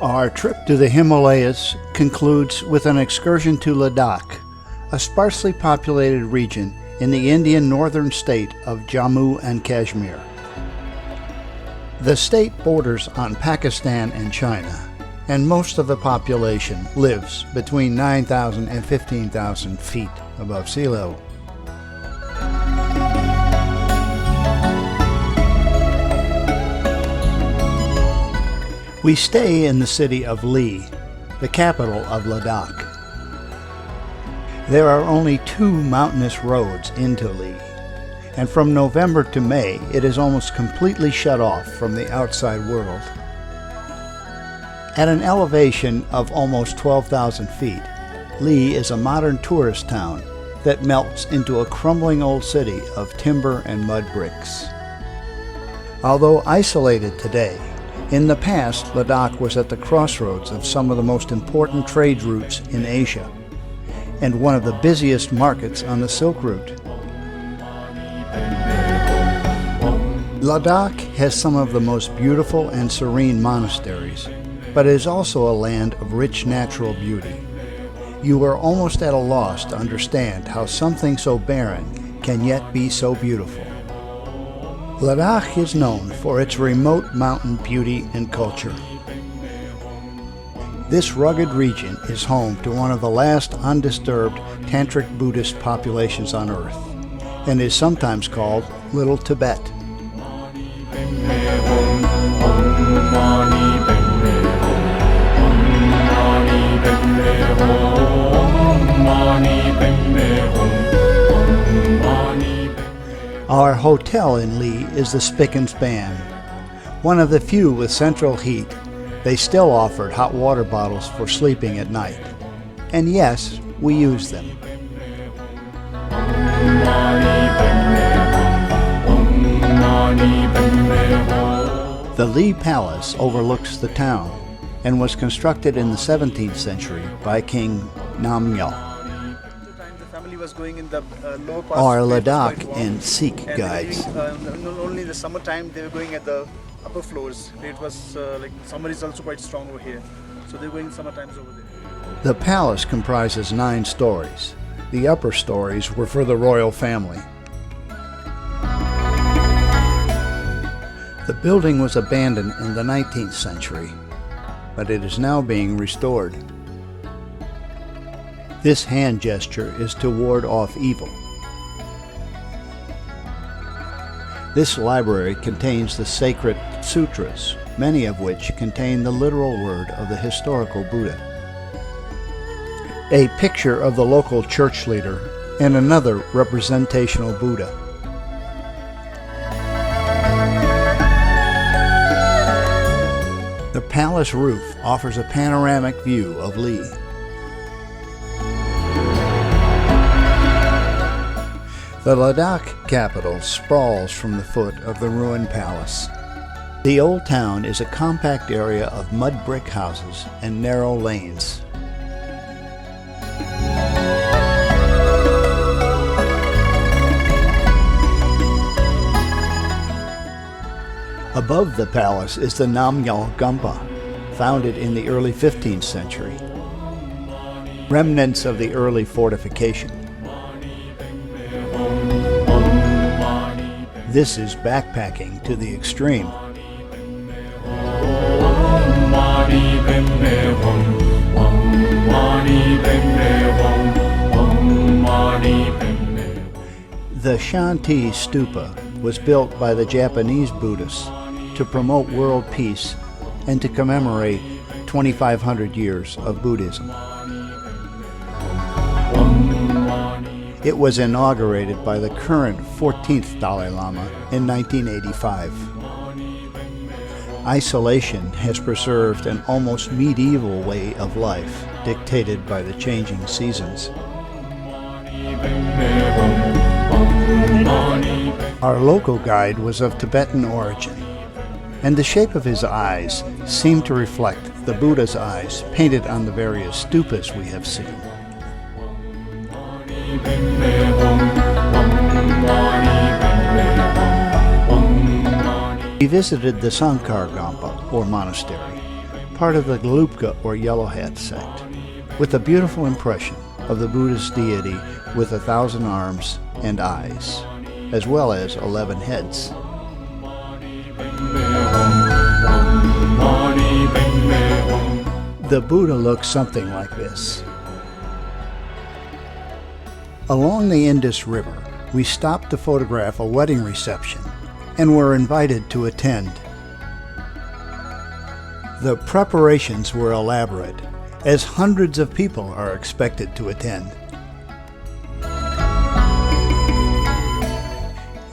Our trip to the Himalayas concludes with an excursion to Ladakh, a sparsely populated region in the Indian northern state of Jammu and Kashmir. The state borders on Pakistan and China, and most of the population lives between 9,000 and 15,000 feet above sea level. We stay in the city of Leh, the capital of Ladakh. There are only 2 mountainous roads into Leh, and from November to May it is almost completely shut off from the outside world. At an elevation of almost 12,000 feet, Leh is a modern tourist town that melts into a crumbling old city of timber and mud bricks. Although isolated today, in the past, Ladakh was at the crossroads of some of the most important trade routes in Asia, and one of the busiest markets on the Silk Route. Ladakh has some of the most beautiful and serene monasteries, but it is also a land of rich natural beauty. You are almost at a loss to understand how something so barren can yet be so beautiful. Ladakh is known for its remote mountain beauty and culture. This rugged region is home to one of the last undisturbed Tantric Buddhist populations on Earth, and is sometimes called Little Tibet. Our hotel in Leh is the Spick and Span. One of the few with central heat, they still offered hot water bottles for sleeping at night. And yes, we use them. The Leh Palace overlooks the town and was constructed in the 17th century by King Namgyal. Going in the lower part. Our Ladakh and Sikh guides. Only in the summertime they were going at the upper floors. It was like summer is also quite strong over here, so they're going summer times over there. The palace comprises 9 stories. The upper stories were for the royal family. The building was abandoned in the 19th century, but it is now being restored. This hand gesture is to ward off evil. This library contains the sacred sutras, many of which contain the literal word of the historical Buddha. A picture of the local church leader and another representational Buddha. The palace roof offers a panoramic view of Leh. The Ladakh capital sprawls from the foot of the ruined palace. The old town is a compact area of mud brick houses and narrow lanes. Above the palace is the Namgyal Gampa, founded in the early 15th century. Remnants of the early fortification. This is backpacking to the extreme. The Shanti Stupa was built by the Japanese Buddhists to promote world peace and to commemorate 2,500 years of Buddhism. It was inaugurated by the current 14th Dalai Lama in 1985. Isolation has preserved an almost medieval way of life dictated by the changing seasons. Our local guide was of Tibetan origin, and the shape of his eyes seemed to reflect the Buddha's eyes painted on the various stupas we have seen. We visited the Sankar Gampa, or monastery, part of the Gelugpa or Yellow Hat sect, with a beautiful impression of the Buddhist deity with 1,000 arms and eyes, as well as 11 heads. The Buddha looks something like this. Along the Indus River, we stopped to photograph a wedding reception and were invited to attend. The preparations were elaborate, as hundreds of people are expected to attend.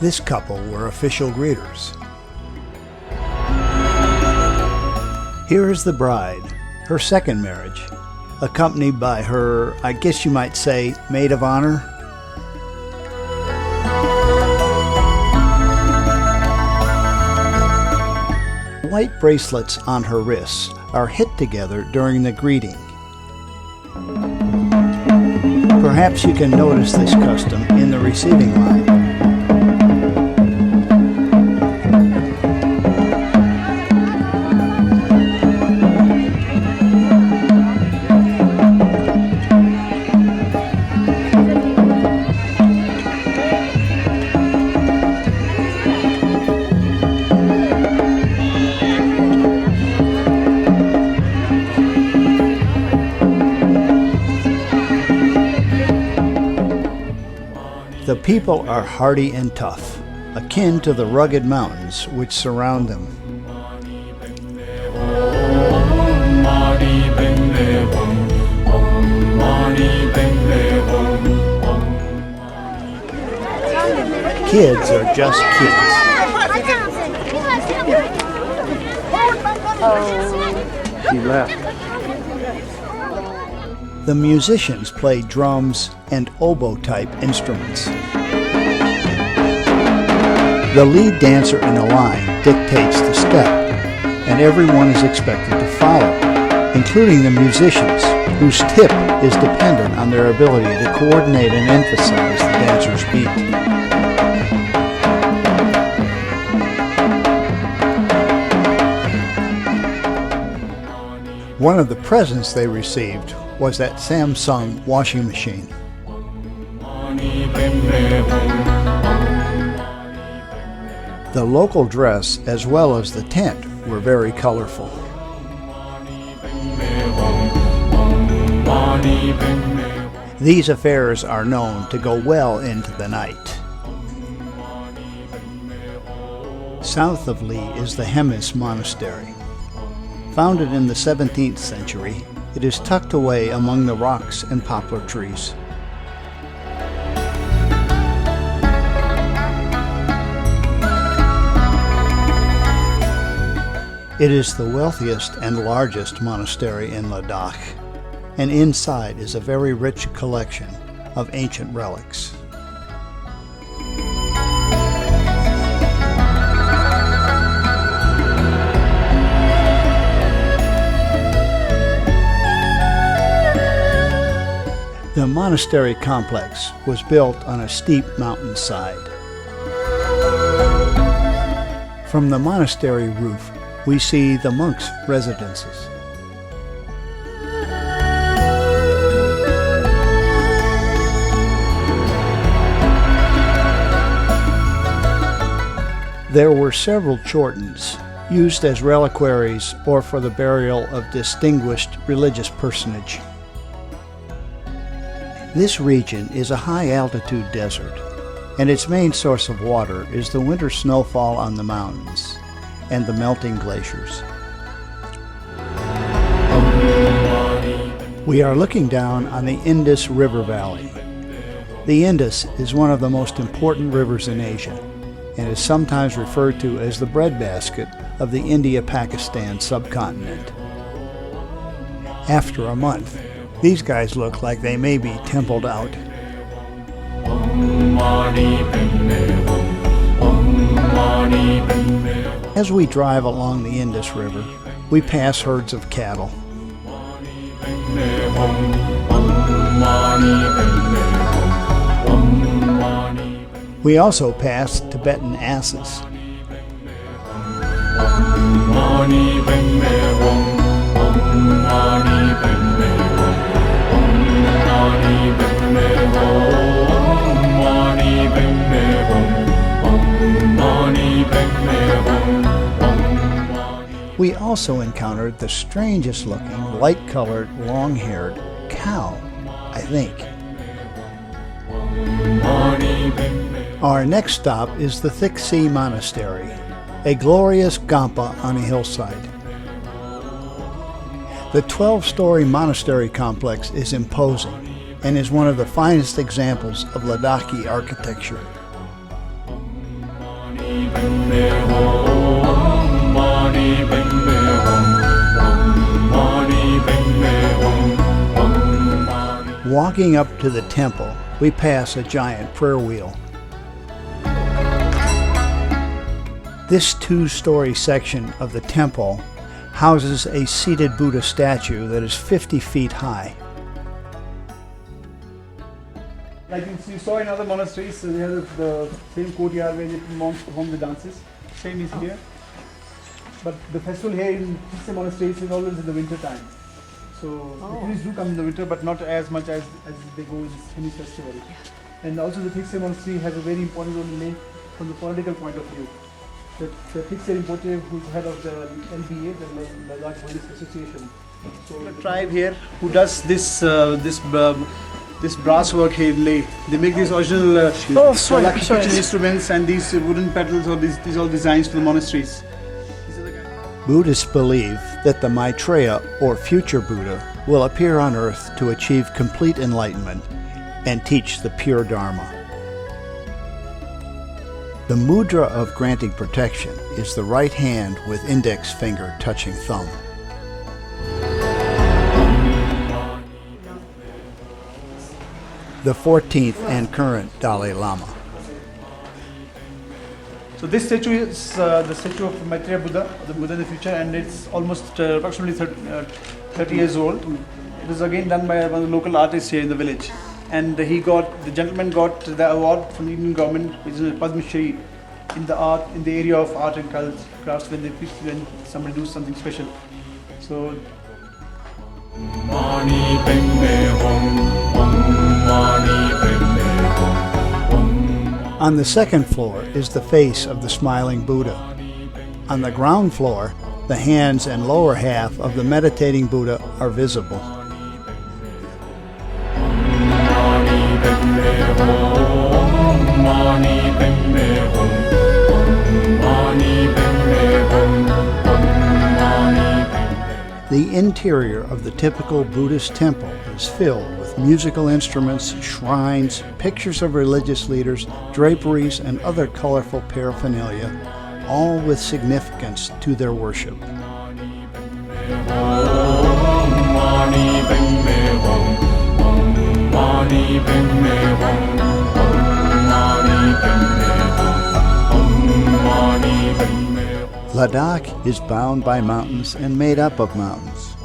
This couple were official greeters. Here is the bride, her second marriage, accompanied by her, I guess you might say, maid of honor. White bracelets on her wrists are hit together during the greeting. Perhaps you can notice this custom in the receiving line. The people are hardy and tough, akin to the rugged mountains which surround them. Kids are just kids. She left. The musicians play drums and oboe-type instruments. The lead dancer in the line dictates the step, and everyone is expected to follow, including the musicians, whose tip is dependent on their ability to coordinate and emphasize the dancer's beat. One of the presents they received was that Samsung washing machine. The local dress as well as the tent were very colorful. These affairs are known to go well into the night. South of Lee is the Hemis Monastery. Founded in the 17th century, it is tucked away among the rocks and poplar trees. It is the wealthiest and largest monastery in Ladakh, and inside is a very rich collection of ancient relics. The monastery complex was built on a steep mountainside. From the monastery roof, we see the monks' residences. There were several chortens, used as reliquaries or for the burial of distinguished religious personage. This region is a high-altitude desert, and its main source of water is the winter snowfall on the mountains and the melting glaciers. We are looking down on the Indus River Valley. The Indus is one of the most important rivers in Asia, and is sometimes referred to as the breadbasket of the India-Pakistan subcontinent. After a month, these guys look like they may be templed out. As we drive along the Indus River, we pass herds of cattle. We also pass Tibetan asses. We also encountered the strangest looking, light-colored, long-haired cow, I think. Our next stop is the Thick Sea Monastery, a glorious Gampa on a hillside. The 12-story monastery complex is imposing and is one of the finest examples of Ladakhi architecture. Walking up to the temple, we pass a giant prayer wheel. This 2-story section of the temple houses a seated Buddha statue that is 50 feet high. Like you saw in other monasteries, they have the same courtyard where the monks perform the dances. Same is here. But the festival here in these monasteries is always in the winter time. So the tourists do come in the winter, but not as much as they go in this Hemi festival. And also the Thiksey monastery has a very important role in Leh from the political point of view. The Thiksey Rinpoche, who's head of the LBA, the Ladakh Buddhist Association. So the tribe here who does this brass work here in Leh. They make these original kitchen instruments and these wooden pedals, or these all designs for the monasteries. Buddhists believe that the Maitreya, or future Buddha, will appear on earth to achieve complete enlightenment and teach the pure Dharma. The mudra of granting protection is the right hand with index finger touching thumb. The 14th and current Dalai Lama. So this statue is the statue of Maitreya Buddha, the Buddha in the future, and it's almost approximately 30 years old. It was again done by one of the local artists here in the village. And the gentleman got the award from the Indian government, which is Padma Shri, in the area of art and crafts when somebody does something special. So on the second floor is the face of the smiling Buddha. On the ground floor, the hands and lower half of the meditating Buddha are visible. The interior of the typical Buddhist temple is filled with musical instruments, shrines, pictures of religious leaders, draperies, and other colorful paraphernalia, all with significance to their worship. Ladakh is bound by mountains and made up of mountains.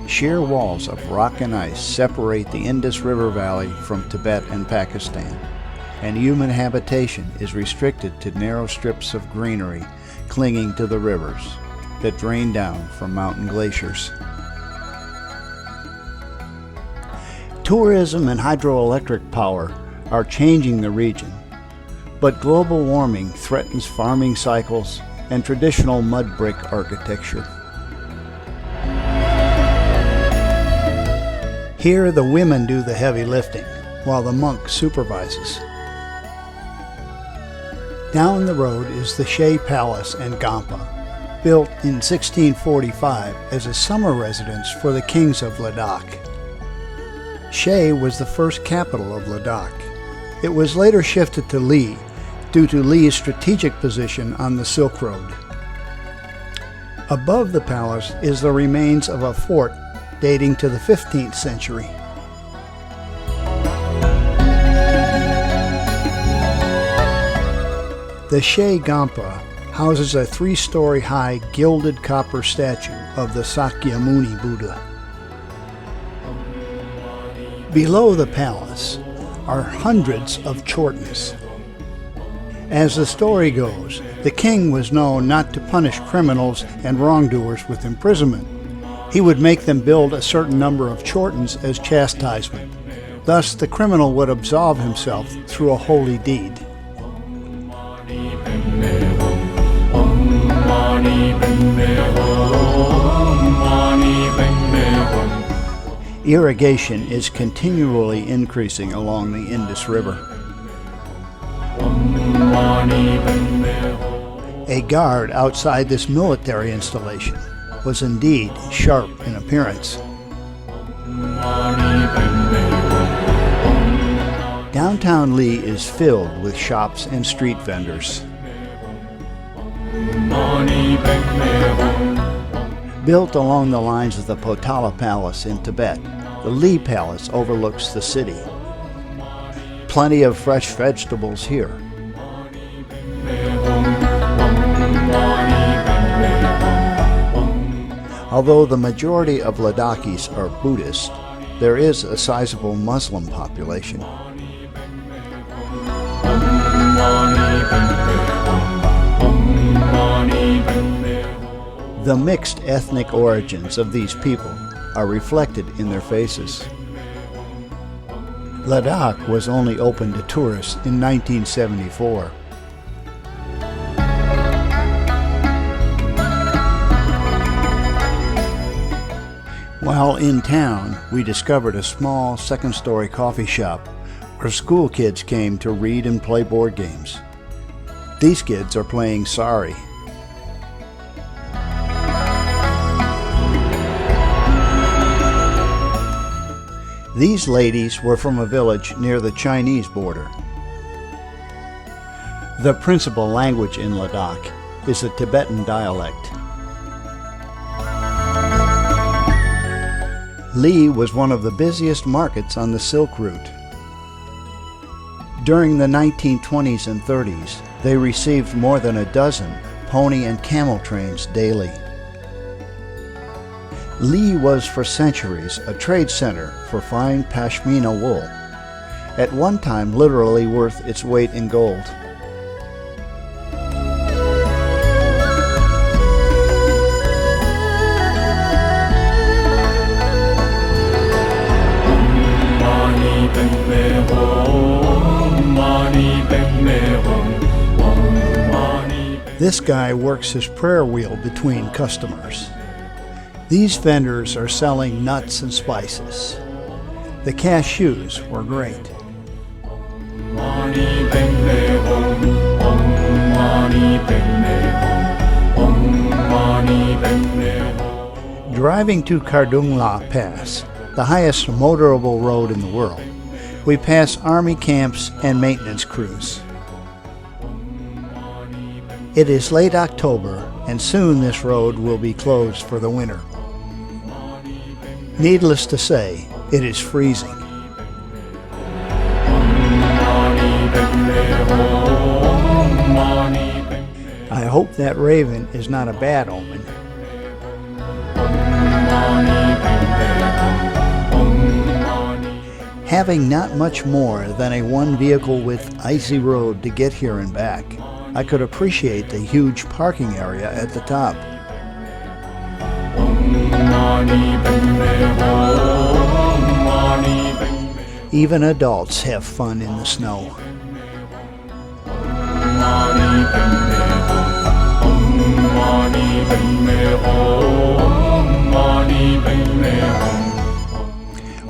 Sheer walls of rock and ice separate the Indus River Valley from Tibet and Pakistan, and human habitation is restricted to narrow strips of greenery clinging to the rivers that drain down from mountain glaciers. Tourism and hydroelectric power are changing the region, but global warming threatens farming cycles and traditional mud brick architecture. Here the women do the heavy lifting, while the monk supervises. Down the road is the Shea Palace and Gampa, built in 1645 as a summer residence for the kings of Ladakh. Shea was the first capital of Ladakh. It was later shifted to Leh due to Leh's strategic position on the Silk Road. Above the palace is the remains of a fort dating to the 15th century. The Shea Gampa houses a 3-story high gilded copper statue of the Sakyamuni Buddha. Below the palace are hundreds of chortens. As the story goes, the king was known not to punish criminals and wrongdoers with imprisonment. He would make them build a certain number of chortens as chastisement. Thus, the criminal would absolve himself through a holy deed. Irrigation is continually increasing along the Indus River. A guard outside this military installation was indeed sharp in appearance. Downtown Leh is filled with shops and street vendors. Built along the lines of the Potala Palace in Tibet, the Leh Palace overlooks the city. Plenty of fresh vegetables here. Although the majority of Ladakhis are Buddhist, there is a sizable Muslim population. The mixed ethnic origins of these people are reflected in their faces. Ladakh was only open to tourists in 1974. While in town, we discovered a small second-story coffee shop where school kids came to read and play board games. These kids are playing Sorry. These ladies were from a village near the Chinese border. The principal language in Ladakh is the Tibetan dialect. Leh was one of the busiest markets on the Silk Route. During the 1920s and 30s, they received more than a dozen pony and camel trains daily. Leh was for centuries a trade center for fine pashmina wool, at one time literally worth its weight in gold. This guy works his prayer wheel between customers. These vendors are selling nuts and spices. The cashews were great. Driving to Kardungla Pass, the highest motorable road in the world, we pass army camps and maintenance crews. It is late October, and soon this road will be closed for the winter. Needless to say, it is freezing. I hope that raven is not a bad omen. Having not much more than a one-vehicle width icy road to get here and back, I could appreciate the huge parking area at the top. Even adults have fun in the snow.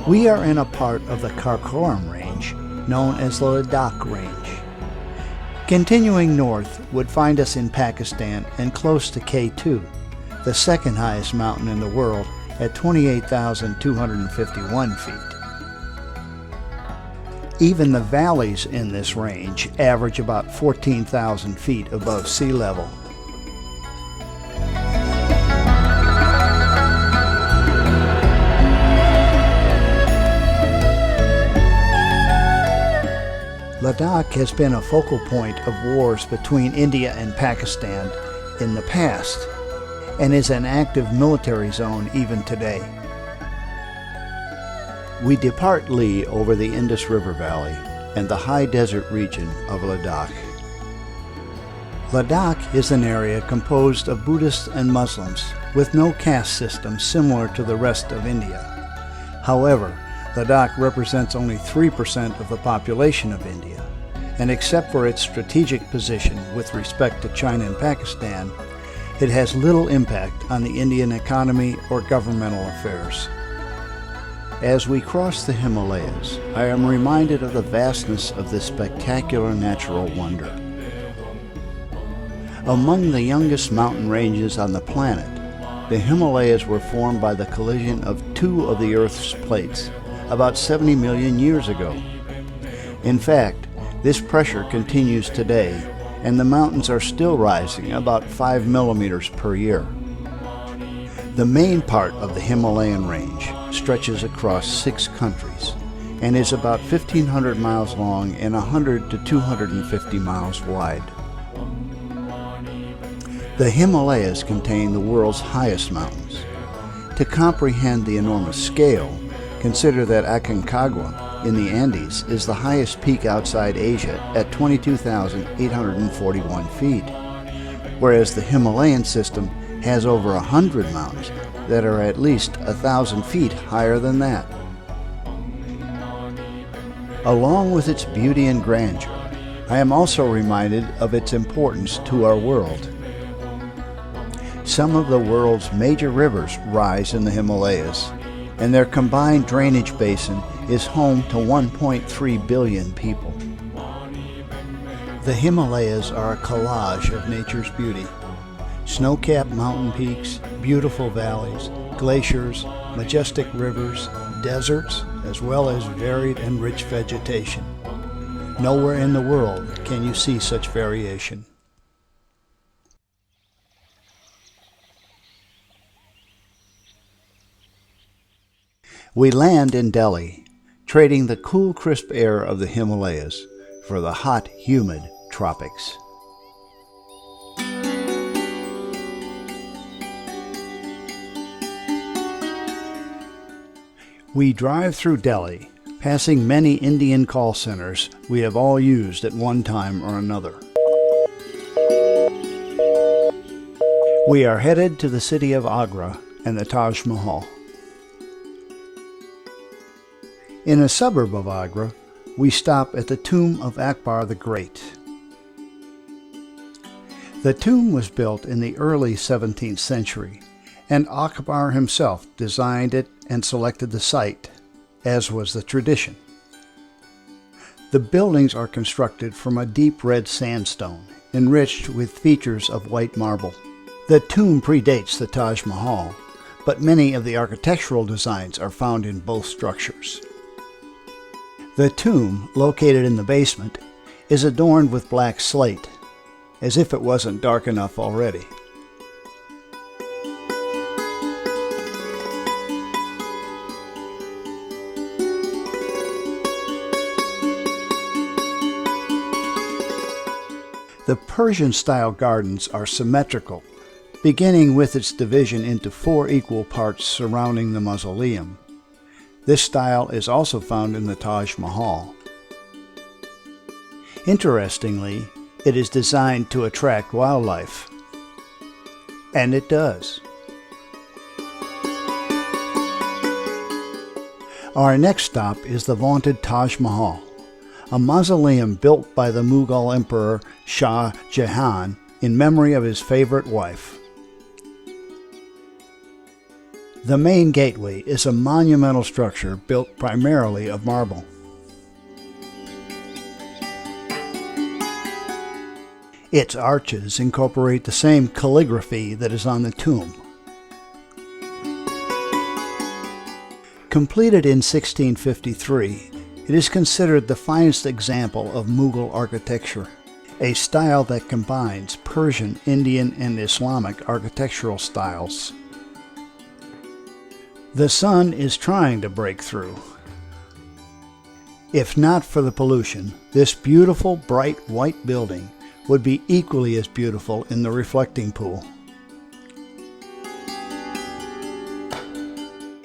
We are in a part of the Karakoram Range known as the Ladakh Range. Continuing north would find us in Pakistan and close to K2, the second highest mountain in the world at 28,251 feet. Even the valleys in this range average about 14,000 feet above sea level. Ladakh has been a focal point of wars between India and Pakistan in the past, and is an active military zone even today. We depart Leh over the Indus River Valley and the high desert region of Ladakh. Ladakh is an area composed of Buddhists and Muslims with no caste system similar to the rest of India. However, Ladakh represents only 3% of the population of India, and except for its strategic position with respect to China and Pakistan, It has little impact on the Indian economy or governmental affairs. As we cross the Himalayas, I am reminded of the vastness of this spectacular natural wonder. Among the youngest mountain ranges on the planet, the Himalayas were formed by the collision of two of the Earth's plates about 70 million years ago. In fact, this pressure continues today, and the mountains are still rising about 5 millimeters per year. The main part of the Himalayan range stretches across 6 countries and is about 1,500 miles long and 100 to 250 miles wide. The Himalayas contain the world's highest mountains. To comprehend the enormous scale, consider that Aconcagua in the Andes is the highest peak outside Asia at 22,841 feet, whereas the Himalayan system has over 100 mountains that are at least 1,000 feet higher than that. Along with its beauty and grandeur, I am also reminded of its importance to our world. Some of the world's major rivers rise in the Himalayas, and their combined drainage basin is home to 1.3 billion people. The Himalayas are a collage of nature's beauty. Snow-capped mountain peaks, beautiful valleys, glaciers, majestic rivers, deserts, as well as varied and rich vegetation. Nowhere in the world can you see such variation. We land in Delhi, trading the cool, crisp air of the Himalayas for the hot, humid tropics. We drive through Delhi, passing many Indian call centers we have all used at one time or another. We are headed to the city of Agra and the Taj Mahal. In a suburb of Agra, we stop at the tomb of Akbar the Great. The tomb was built in the early 17th century, and Akbar himself designed it and selected the site, as was the tradition. The buildings are constructed from a deep red sandstone, enriched with features of white marble. The tomb predates the Taj Mahal, but many of the architectural designs are found in both structures. The tomb, located in the basement, is adorned with black slate, as if it wasn't dark enough already. The Persian-style gardens are symmetrical, beginning with its division into 4 equal parts surrounding the mausoleum. This style is also found in the Taj Mahal. Interestingly, it is designed to attract wildlife. And it does. Our next stop is the vaunted Taj Mahal, a mausoleum built by the Mughal Emperor Shah Jahan in memory of his favorite wife. The main gateway is a monumental structure built primarily of marble. Its arches incorporate the same calligraphy that is on the tomb. Completed in 1653, it is considered the finest example of Mughal architecture, a style that combines Persian, Indian, and Islamic architectural styles. The sun is trying to break through. If not for the pollution, this beautiful, bright white building would be equally as beautiful in the reflecting pool.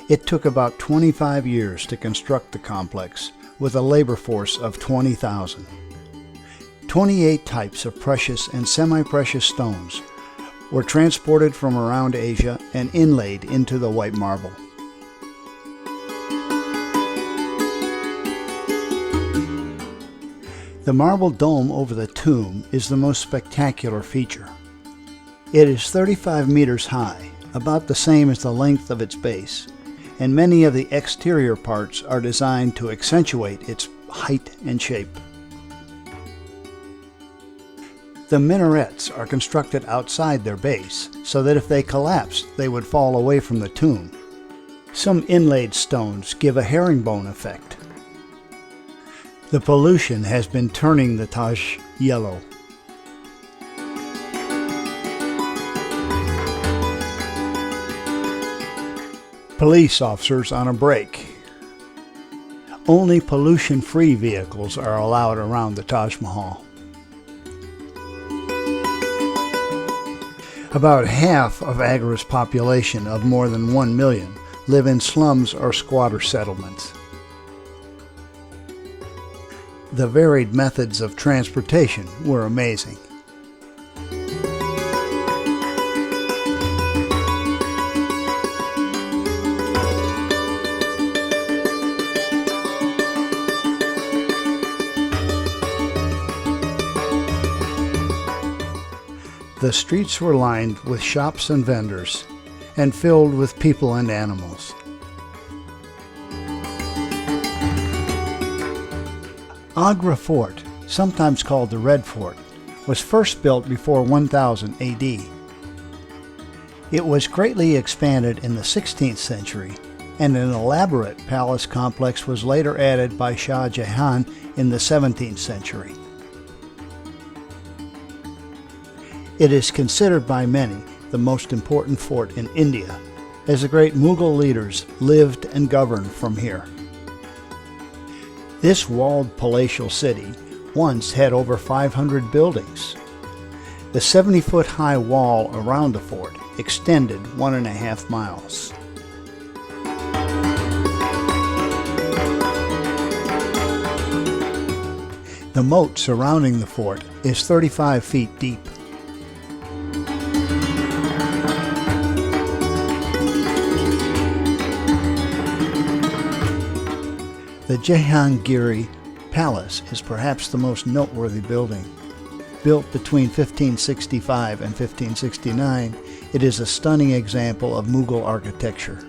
It took about 25 years to construct the complex, with a labor force of 20,000. 28 types of precious and semi-precious stones were transported from around Asia and inlaid into the white marble. The marble dome over the tomb is the most spectacular feature. It is 35 meters high, about the same as the length of its base, and many of the exterior parts are designed to accentuate its height and shape. The minarets are constructed outside their base so that if they collapsed, they would fall away from the tomb. Some inlaid stones give a herringbone effect. The pollution has been turning the Taj yellow. Police officers on a break. Only pollution-free vehicles are allowed around the Taj Mahal. About half of Agra's population of more than 1 million live in slums or squatter settlements. The varied methods of transportation were amazing. The streets were lined with shops and vendors, and filled with people and animals. Agra Fort, sometimes called the Red Fort, was first built before 1000 AD. It was greatly expanded in the 16th century, and an elaborate palace complex was later added by Shah Jahan in the 17th century. It is considered by many the most important fort in India, as the great Mughal leaders lived and governed from here. This walled palatial city once had over 500 buildings. The 70-foot-high wall around the fort extended 1.5 miles. The moat surrounding the fort is 35 feet deep. The Jehangiri Palace is perhaps the most noteworthy building. Built between 1565 and 1569, it is a stunning example of Mughal architecture.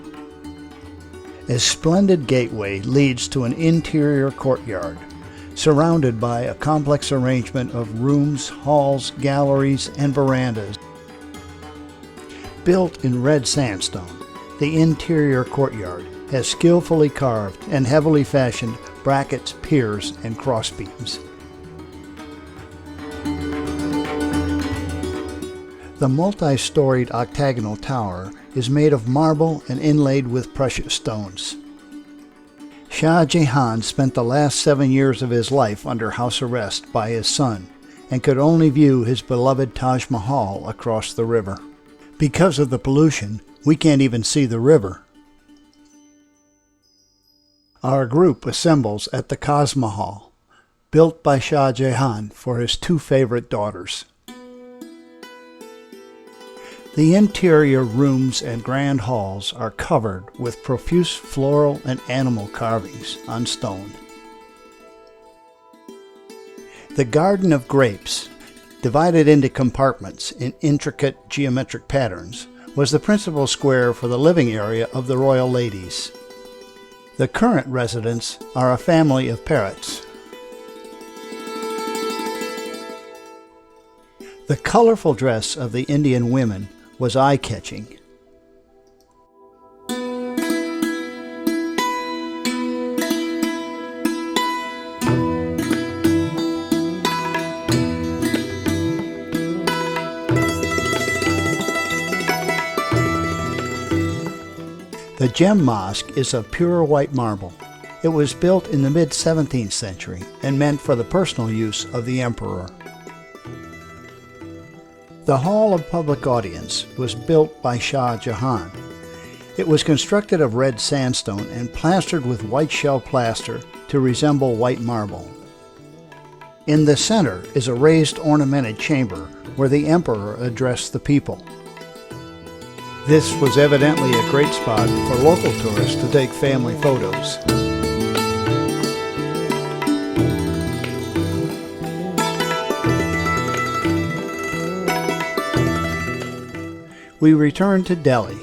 A splendid gateway leads to an interior courtyard, surrounded by a complex arrangement of rooms, halls, galleries, and verandas. Built in red sandstone, the interior courtyard has skillfully carved and heavily fashioned brackets, piers, and crossbeams. The multi-storied octagonal tower is made of marble and inlaid with precious stones. Shah Jahan spent the last 7 years of his life under house arrest by his son and could only view his beloved Taj Mahal across the river. Because of the pollution, we can't even see the river. Our group assembles at the Taj Mahal, built by Shah Jahan for his 2 favorite daughters. The interior rooms and grand halls are covered with profuse floral and animal carvings on stone. The Garden of Grapes, divided into compartments in intricate geometric patterns, was the principal square for the living area of the royal ladies. The current residents are a family of parrots. The colorful dress of the Indian women was eye-catching. The Gem Mosque is of pure white marble. It was built in the mid-17th century and meant for the personal use of the emperor. The Hall of Public Audience was built by Shah Jahan. It was constructed of red sandstone and plastered with white shell plaster to resemble white marble. In the center is a raised ornamented chamber where the emperor addressed the people. This was evidently a great spot for local tourists to take family photos. we return to Delhi,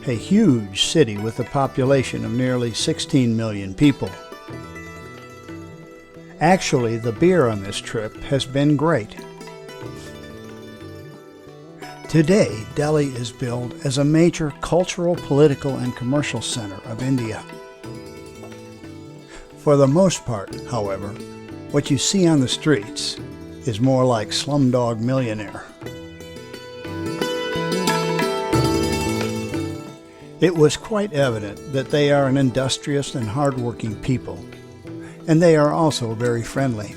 a huge city with a population of nearly 16 million people. Actually, the beer on this trip has been great. Today, Delhi is billed as a major cultural, political, and commercial center of India. For the most part, however, what you see on the streets is more like Slumdog Millionaire. It was quite evident that they are an industrious and hard-working people, and they are also very friendly.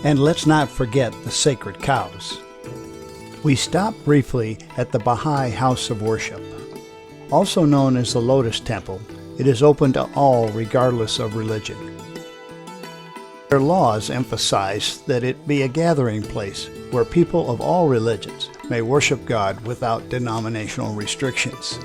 And let's not forget the sacred cows. We stopped briefly at the Baha'i House of Worship. Also known as the Lotus Temple, it is open to all regardless of religion. Their laws emphasize that it be a gathering place where people of all religions may worship God without denominational restrictions.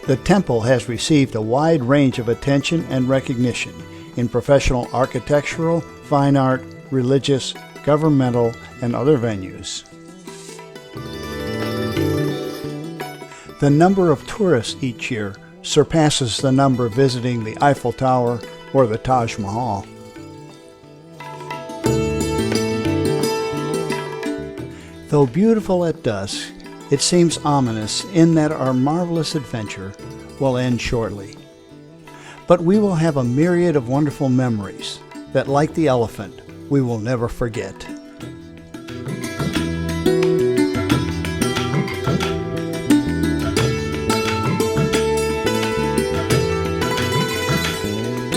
The temple has received a wide range of attention and recognition in professional architectural, fine art, religious, governmental, and other venues. The number of tourists each year surpasses the number visiting the Eiffel Tower or the Taj Mahal. Though beautiful at dusk, it seems ominous in that our marvelous adventure will end shortly. But we will have a myriad of wonderful memories that, like the elephant, we will never forget.